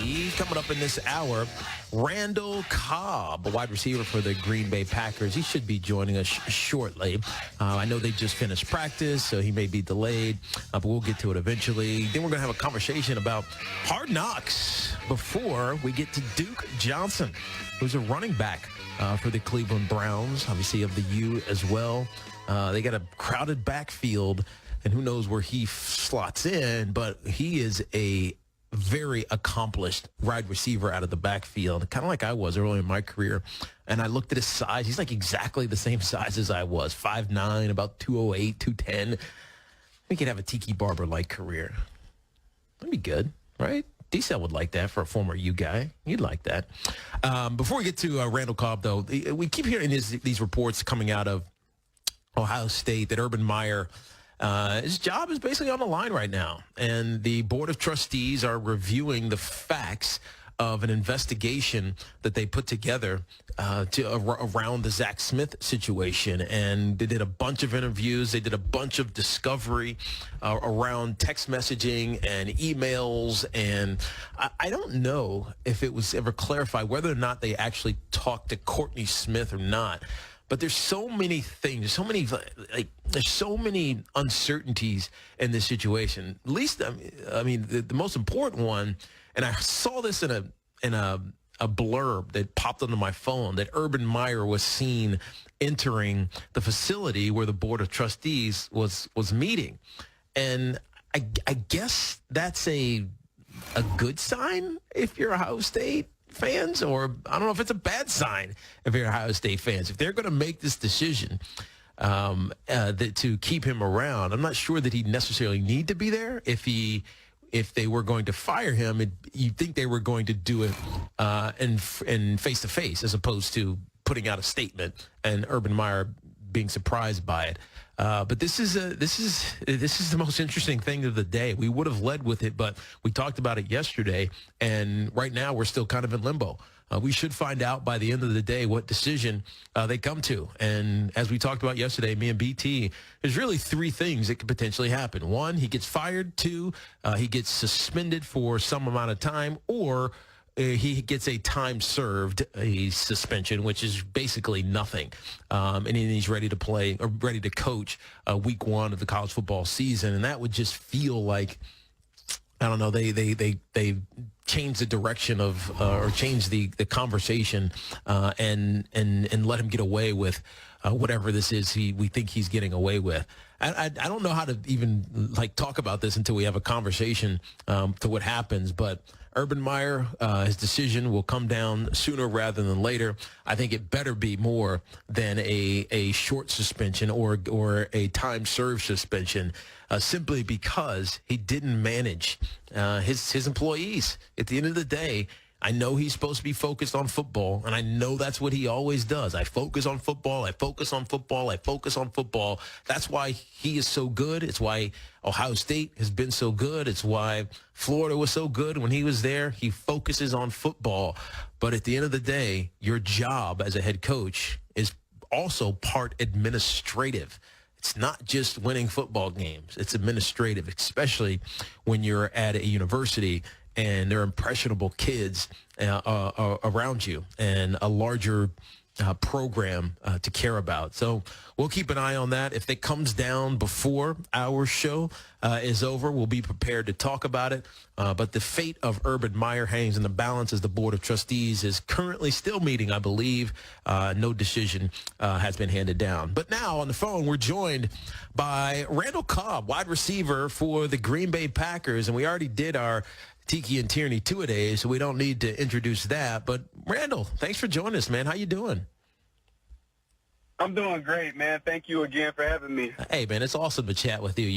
be coming up in this hour. Randall Cobb, a wide receiver for the Green Bay Packers. He should be joining us shortly. I know they just finished practice, so he may be delayed, but we'll get to it eventually. Then we're going to have a conversation about Hard Knocks before we get to Duke Johnson, who's a running back for the Cleveland Browns, obviously of the U as well. They got a crowded backfield, and who knows where he slots in, but he is a very accomplished wide receiver out of the backfield, kind of like I was early in my career. And I looked at his size. He's like exactly the same size as I was, 5'9", about 208, 210. We could have a Tiki Barber-like career. That'd be good, right? D-Cell would like that for a former U guy. You'd like that. Before we get to Randall Cobb, though, we keep hearing these reports coming out of Ohio State that Urban Meyer, his job is basically on the line right now. And the Board of Trustees are reviewing the facts of an investigation that they put together around the Zach Smith situation. And they did a bunch of interviews. They did a bunch of discovery around text messaging and emails. And I don't know if it was ever clarified whether or not they actually talked to Courtney Smith or not. But there's so many things, there's so many uncertainties in this situation. At least, I mean, the most important one, and I saw this in a blurb that popped onto my phone, that Urban Meyer was seen entering the facility where the Board of Trustees was meeting, and I guess that's a good sign if you're Ohio State fans, or I don't know if it's a bad sign if you're Ohio State fans. If they're going to make this decision to keep him around, I'm not sure that he'd necessarily need to be there. If they were going to fire him, you'd think they were going to do it in face-to-face as opposed to putting out a statement and Urban Meyer being surprised by it. But this is the most interesting thing of the day. We would have led with it, but we talked about it yesterday, and right now we're still kind of in limbo. We should find out by the end of the day what decision they come to. And as we talked about yesterday, me and BT, there's really three things that could potentially happen. One, he gets fired. Two, he gets suspended for some amount of time, or he gets a time served, a suspension, which is basically nothing. And then he's ready to play or ready to coach week one of the college football season. And that would just feel like, I don't know, they change the direction of or change the conversation and let him get away with whatever this is we think he's getting away with. I don't know how to even talk about this until we have a conversation to what happens, but Urban Meyer, his decision will come down sooner rather than later. I think it better be more than a short suspension or a time served suspension, simply because he didn't manage his employees. At the end of the day, I know he's supposed to be focused on football, and I know that's what he always does. I focus on football. I focus on football. I focus on football. That's why he is so good. It's why Ohio State has been so good. It's why Florida was so good when he was there. He focuses on football. But at the end of the day, your job as a head coach is also part administrative. It's not just winning football games. It's administrative, especially when you're at a university and there are impressionable kids around you and a larger program to care about. So we'll keep an eye on that. If it comes down before our show is over, we'll be prepared to talk about it. But the fate of Urban Meyer hangs in the balance as the Board of Trustees is currently still meeting, I believe. No decision has been handed down. But now on the phone, we're joined by Randall Cobb, wide receiver for the Green Bay Packers. And we already did our Tiki and Tierney two-a-days, so we don't need to introduce that. But Randall, thanks for joining us, man. How you doing? I'm doing great, man. Thank you again for having me. Hey, man, it's awesome to chat with you.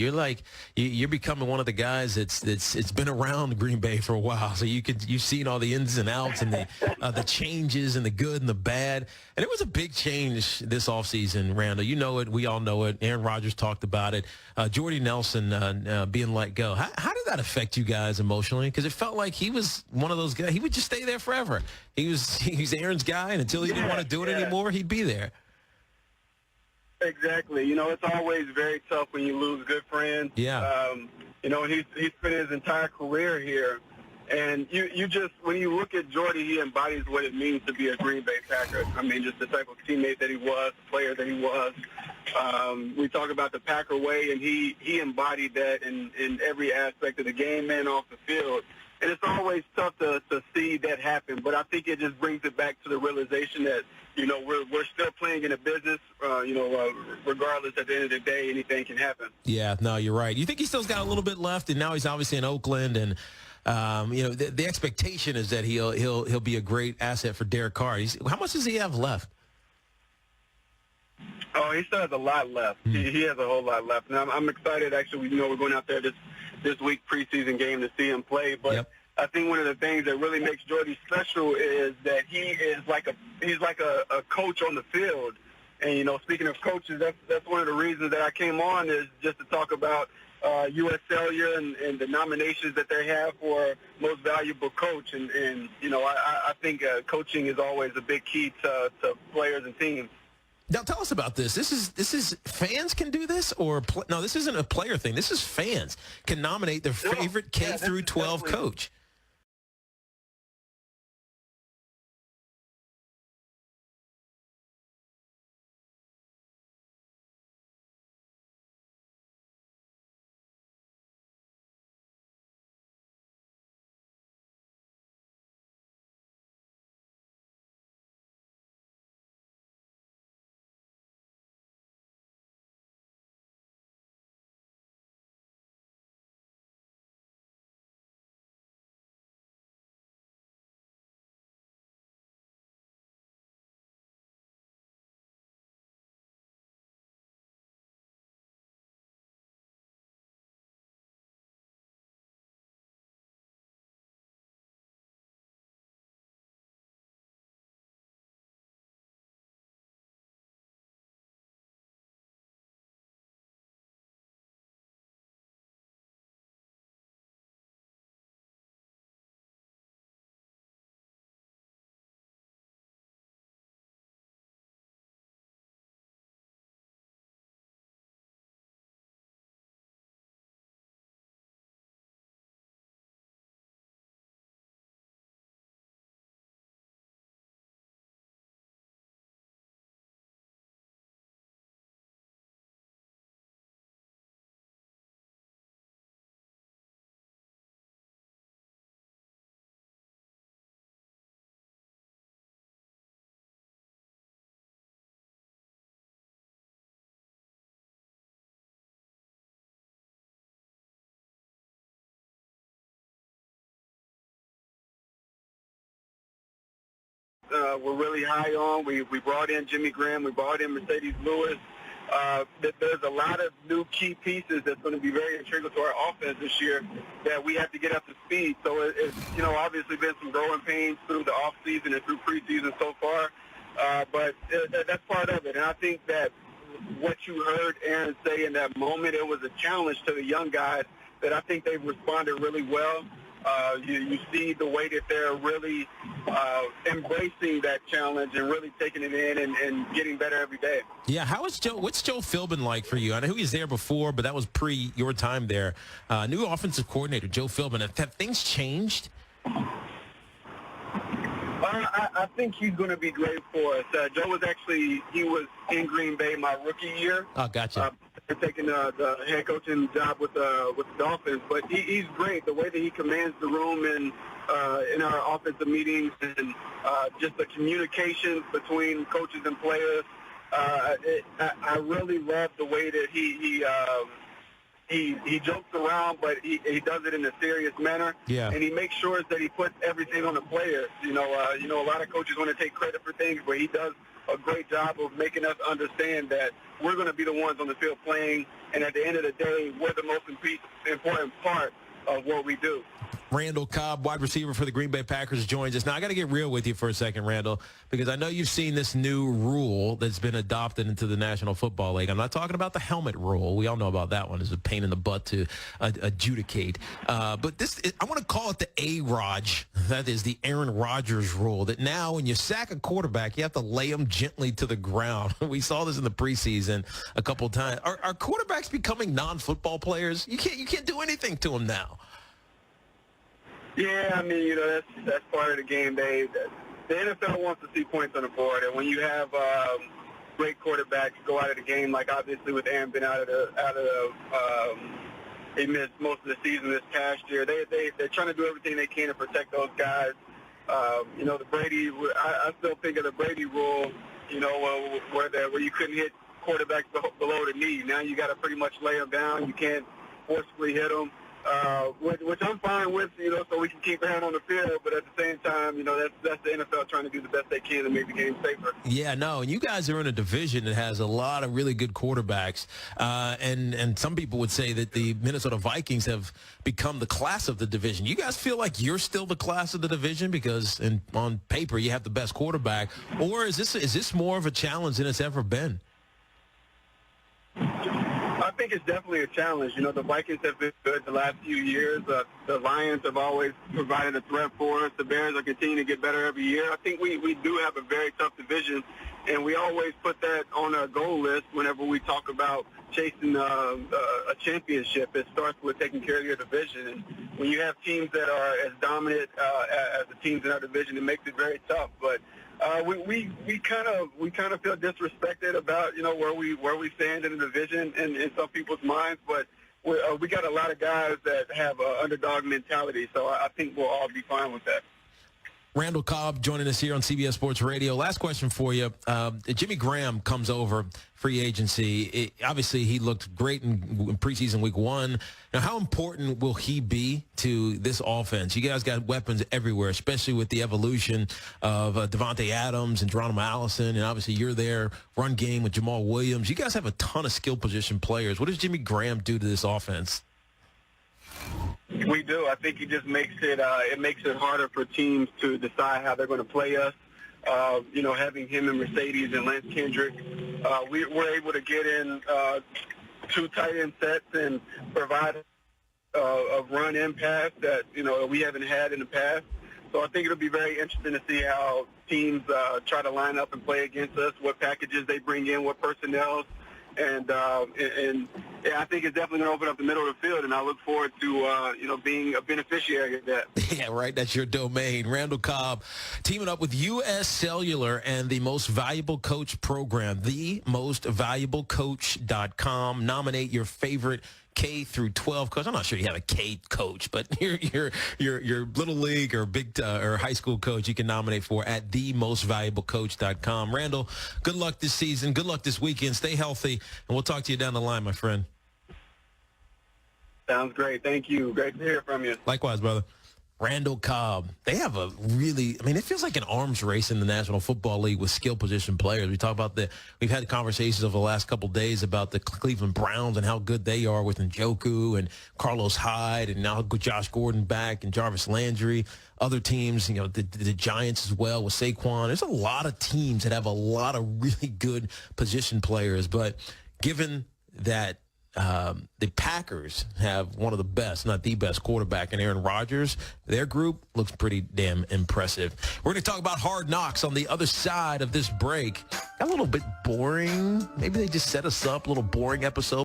You're becoming one of the guys that's been around Green Bay for a while, so you've seen all the ins and outs and the changes and the good and the bad. And it was a big change this offseason, Randall. You know it. We all know it. Aaron Rodgers talked about it. Jordy Nelson being let go. How did that affect you guys emotionally? Because it felt like he was one of those guys. He would just stay there forever. He's Aaron's guy, and until he didn't want to do it anymore, he'd be there. Exactly. You know, it's always very tough when you lose good friends. Yeah. You know, he spent his entire career here, And you just, when you look at Jordy, he embodies what it means to be a Green Bay Packer. I mean, just the type of teammate that he was, the player that he was. We talk about the Packer way, and he embodied that in every aspect of the game and off the field. And it's always tough to see that happen, but I think it just brings it back to the realization that, we're still playing in a business, regardless, at the end of the day, anything can happen. Yeah, no, you're right. You think he still's got a little bit left, and now he's obviously in Oakland, and the expectation is that he'll be a great asset for Derek Carr. How much does he have left? Oh, he still has a lot left. He has a whole lot left, and I'm excited. Actually, we're going out there this week preseason game to see him play, but. Yep. I think one of the things that really makes Jordy special is that he's like a coach on the field. And, speaking of coaches, that's one of the reasons that I came on, is just to talk about U.S. Cellular and the nominations that they have for most valuable coach. And I think coaching is always a big key to players and teams. Now, tell us about this. This is fans can do this, or no? This isn't a player thing. This is fans can nominate their favorite K through 12 coach. We're really high on. We brought in Jimmy Graham. We brought in Mercedes Lewis. There's a lot of new key pieces that's going to be very integral to our offense this year that we have to get up to speed. So it's obviously been some growing pains through the off season and through preseason so far, but that's part of it. And I think that what you heard Aaron say in that moment, it was a challenge to the young guys that I think they've responded really well. You see the way that they're really embracing that challenge and really taking it in and getting better every day. Yeah, what's Joe Philbin like for you? I know he was there before, but that was pre your time there. New offensive coordinator, Joe Philbin. Have things changed? I think he's going to be great for us. Joe was he was in Green Bay my rookie year. Oh, gotcha. Taking the head coaching job with the Dolphins, but he's great. The way that he commands the room and in our offensive meetings and just the communications between coaches and players. I really love the way that he jokes around, but he does it in a serious manner. Yeah. And he makes sure that he puts everything on the players. A lot of coaches want to take credit for things, but he does a great job of making us understand that we're going to be the ones on the field playing, and at the end of the day, we're the most important part of what we do. Randall Cobb, wide receiver for the Green Bay Packers, joins us. Now, I got to get real with you for a second, Randall, because I know you've seen this new rule that's been adopted into the National Football League. I'm not talking about the helmet rule. We all know about that one. It's a pain in the butt to adjudicate. But I want to call it the A-Raj. That is the Aaron Rodgers rule, that now when you sack a quarterback, you have to lay him gently to the ground. We saw this in the preseason a couple of times. Are quarterbacks becoming non-football players? You can't do anything to them now. Yeah, I mean, that's part of the game. The NFL wants to see points on the board, and when you have great quarterbacks go out of the game, like obviously with Aaron been he missed most of the season this past year. They're trying to do everything they can to protect those guys. The Brady. I still think of the Brady rule. Where you couldn't hit quarterbacks below the knee. Now you got to pretty much lay them down. You can't forcibly hit them. Which I'm fine with, so we can keep a hand on the field. But at the same time, that's the NFL trying to do the best they can to make the game safer. Yeah, no, and you guys are in a division that has a lot of really good quarterbacks. And some people would say that the Minnesota Vikings have become the class of the division. You guys feel like you're still the class of the division because on paper you have the best quarterback? Or is this more of a challenge than it's ever been? I think it's definitely a challenge. The Vikings have been good the last few years. The Lions have always provided a threat for us. The Bears are continuing to get better every year. I think we do have a very tough division, and we always put that on our goal list whenever we talk about chasing a championship. It starts with taking care of your division. And when you have teams that are as dominant as the teams in our division, it makes it very tough. But we kind of feel disrespected about where we stand in the division in some people's minds, but we got a lot of guys that have an underdog mentality, so I think we'll all be fine with that. Randall Cobb joining us here on CBS Sports Radio. Last question for you. Jimmy Graham comes over, free agency. Obviously, he looked great in preseason week one. Now, how important will he be to this offense? You guys got weapons everywhere, especially with the evolution of Devontae Adams and Geronimo Allison, and obviously you're there, run game with Jamal Williams. You guys have a ton of skill position players. What does Jimmy Graham do to this offense? We do. I think he just makes it harder for teams to decide how they're going to play us. Having him and Mercedes and Lance Kendrick, we're able to get in two tight end sets and provide a run and pass that we haven't had in the past. So I think it'll be very interesting to see how teams try to line up and play against us, what packages they bring in, what personnel. And yeah, I think it's definitely going to open up the middle of the field, and I look forward to, being a beneficiary of that. Yeah, right. That's your domain. Randall Cobb teaming up with U.S. Cellular and the Most Valuable Coach program, themostvaluablecoach.com. Nominate your favorite K through 12 coach. I'm not sure you have a K coach, but your little league or big or high school coach you can nominate for at themostvaluablecoach.com. Randall, good luck this season. Good luck this weekend. Stay healthy, and we'll talk to you down the line, my friend. Sounds great. Thank you. Great to hear from you. Likewise, brother. Randall Cobb. They have a really, it feels like an arms race in the National Football League with skill position players. We talk about we've had conversations over the last couple of days about the Cleveland Browns and how good they are with Njoku and Carlos Hyde, and now Josh Gordon back and Jarvis Landry. Other teams, the Giants as well with Saquon. There's a lot of teams that have a lot of really good position players, but given that the Packers have one of the best, not the best quarterback in Aaron Rodgers, their group looks pretty damn impressive. We're going to talk about Hard Knocks on the other side of this break. Got a little bit boring. Maybe they just set us up, a little boring episode.